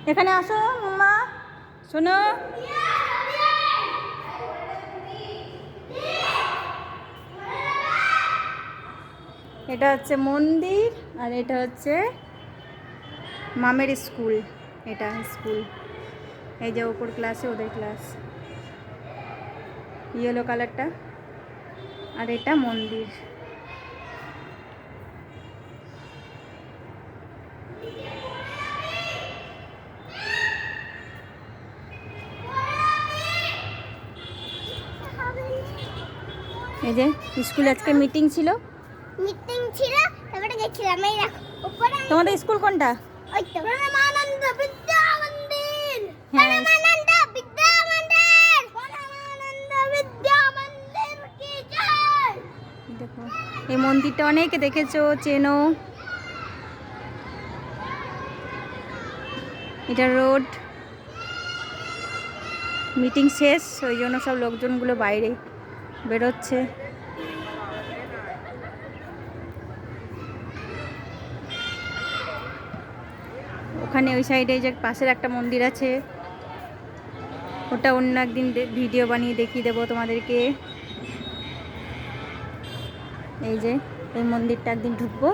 এখানে আসো মা, শোনো। এটা হচ্ছে মন্দির আর এটা হচ্ছে মামের স্কুল। এটা স্কুল, এই যে ওপর ক্লাসে ওদের ক্লাস, ইয়েলো কালারটা, আর এটা মন্দির। এই যে স্কুলে আজকে মিটিং ছিল, তারপরে গেছিলাম এই দেখো উপরে। তোমাদের স্কুল কোনটা? ওই তো পরমানন্দ বিদ্যা মন্দির। হ্যাঁ। পরমানন্দ বিদ্যা মন্দির। পরমানন্দ বিদ্যা মন্দির কি জয়। দেখো এই মন্দিরটা অনেকে দেখেছো, চেনো। এটা রোড, মিটিং শেষ, ওই জন্য সব লোকজনগুলো বাইরে বেরোচ্ছে। ওখানে ওই সাইডে যে পাশের একটা মন্দির আছে, ওটা অন্য একদিন ভিডিও বানিয়ে দেখিয়ে দেবো তোমাদেরকে। এই যে এই মন্দিরটা একদিন ঢুকবো,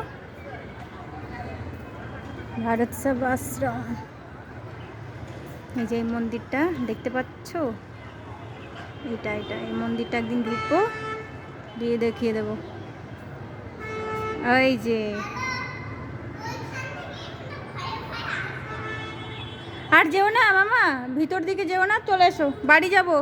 ভারত সেবাশ্রম। এই যে এই মন্দিরটা দেখতে পাচ্ছ, এটা এই মন্দিরটা একদিন ঢুকবো, দিয়ে দেখিয়ে দেবো। ওই যে আর যেও না মামা, ভিতর দিকে যেও না, চলে এসো, বাড়ি যাবো।